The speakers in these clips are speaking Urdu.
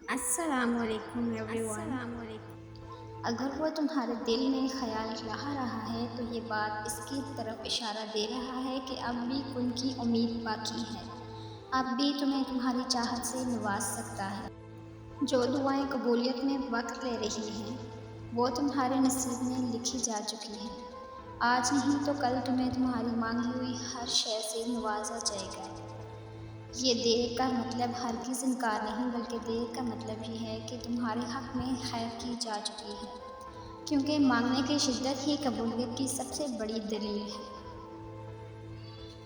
السلام علیکم ایوری ون۔ اگر وہ تمہارے دل میں خیال رہا ہے تو یہ بات اس کی طرف اشارہ دے رہا ہے کہ اب بھی ان کی امید باقی ہے، اب بھی تمہیں تمہاری چاہت سے نواز سکتا ہے۔ جو دعائیں قبولیت میں وقت لے رہی ہیں وہ تمہارے نصیب میں لکھی جا چکی ہیں۔ آج نہیں تو کل تمہیں تمہاری مانگی ہوئی ہر شے سے نوازا جائے گا۔ یہ دیر کا مطلب ہرگز انکار نہیں، بلکہ دیر کا مطلب یہ ہے کہ تمہارے حق میں خیر کی جا چکی ہے، کیونکہ مانگنے کی شدت ہی قبولیت کی سب سے بڑی دلیل ہے۔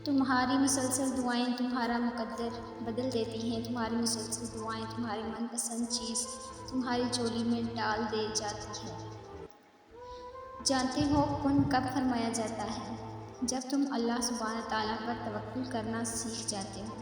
تمہاری مسلسل دعائیں تمہارا مقدر بدل دیتی ہیں، تمہاری مسلسل دعائیں تمہاری من پسند چیز تمہاری جولی میں ڈال دے جاتی ہے۔ جانتے ہو کن کب فرمایا جاتا ہے؟ جب تم اللہ سبحانہ تعالیٰ پر توکل کرنا سیکھ جاتے ہو،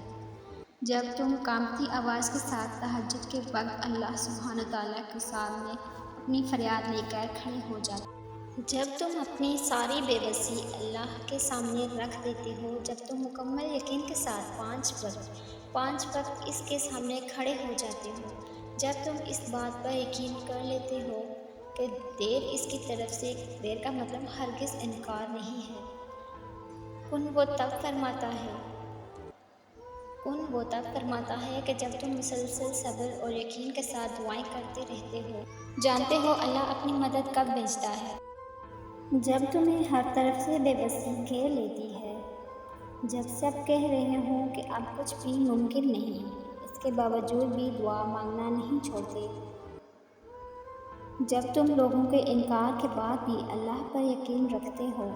جب تم کانپتی آواز کے ساتھ تہجد کے وقت اللہ سبحانہ تعالیٰ کے سامنے اپنی فریاد لے کر کھڑے ہو جاتے ہو، جب تم اپنی ساری بے بسی اللہ کے سامنے رکھ دیتے ہو، جب تم مکمل یقین کے ساتھ پانچ وقت اس کے سامنے کھڑے ہو جاتے ہو، جب تم اس بات پر یقین کر لیتے ہو کہ دیر اس کی طرف سے دیر کا مطلب ہرگز انکار نہیں ہے۔ کن وہ تب فرماتا ہے کہ جب تم مسلسل صبر اور یقین کے ساتھ دعائیں کرتے رہتے ہو۔ جانتے ہو اللہ اپنی مدد کب بھیجتا ہے؟ جب تمہیں ہر طرف سے بے بسی گھیر لیتی ہے، جب سب کہہ رہے ہوں کہ اب کچھ بھی ممکن نہیں، اس کے باوجود بھی دعا مانگنا نہیں چھوڑتے، جب تم لوگوں کے انکار کے بعد بھی اللہ پر یقین رکھتے ہو،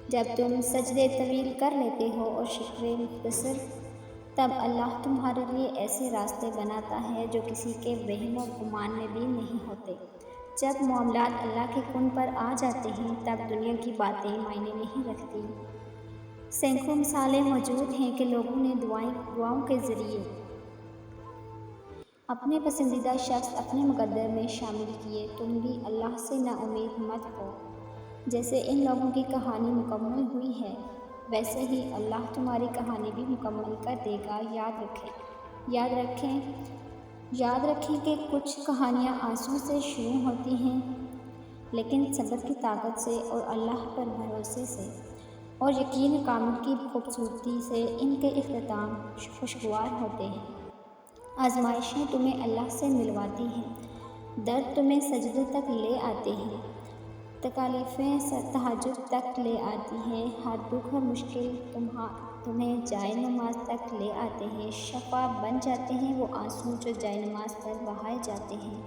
جب تم سجدے طویل کر لیتے ہو اور شکر مختصر، تب اللہ تمہارے لیے ایسے راستے بناتا ہے جو کسی کے وہم و گمان میں بھی نہیں ہوتے۔ جب معاملات اللہ کے کن پر آ جاتے ہیں تب دنیا کی باتیں معنی نہیں رکھتی۔ سینکڑوں مثالیں موجود ہیں کہ لوگوں نے دعاؤں کے ذریعے اپنے پسندیدہ شخص اپنے مقدر میں شامل کیے۔ تم بھی اللہ سے نا امید مت ہو۔ جیسے ان لوگوں کی کہانی مکمل ہوئی ہے، ویسے ہی اللہ تمہاری کہانی بھی مکمل کر دے گا۔ یاد رکھیں کہ کچھ کہانیاں آنسو سے شروع ہوتی ہیں، لیکن صبر کی طاقت سے اور اللہ پر بھروسے سے اور یقین کامل کی خوبصورتی سے ان کے اختتام خوشگوار ہوتے ہیں۔ آزمائشیں تمہیں اللہ سے ملواتی ہیں، درد تمہیں سجدے تک لے آتے ہیں، تکالیفیں تہجد تک لے آتی ہیں، ہر دکھ اور مشکل تمہیں جائے نماز تک لے آتے ہیں۔ شفا بن جاتے ہیں وہ آنسو جو جائے نماز پر بہائے جاتے ہیں،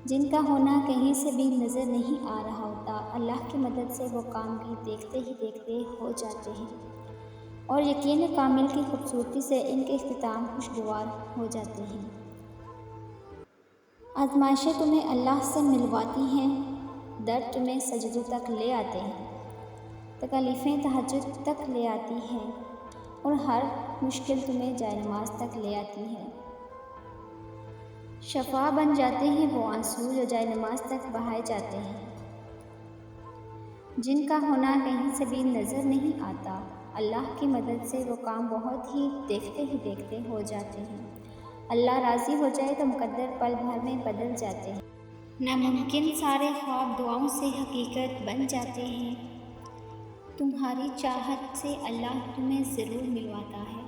جن کا ہونا کہیں سے بھی نظر نہیں آ رہا ہوتا۔ اللہ کی مدد سے وہ کام بھی دیکھتے ہی دیکھتے ہو جاتے ہیں، اور یقین کامل کی خوبصورتی سے ان کے اختتام خوشگوار ہو جاتے ہیں۔ آزمائشیں تمہیں اللہ سے ملواتی ہیں، درد تمہیں سجدوں تک لے آتے ہیں، تکالیفیں تہجد تک لے آتی ہیں، اور ہر مشکل تمہیں جائے نماز تک لے آتی ہے۔ شفا بن جاتے ہیں وہ آنسو جو جائے نماز تک بہائے جاتے ہیں، جن کا ہونا کہیں سے بھی نظر نہیں آتا۔ اللہ کی مدد سے وہ کام بہت ہی دیکھتے ہو جاتے ہیں۔ اللہ راضی ہو جائے تو مقدر پل بھر میں بدل جاتے ہیں۔ ناممکن سارے خواب دعاؤں سے حقیقت بن جاتے ہیں۔ تمہاری چاہت سے اللہ تمہیں ضرور ملواتا ہے۔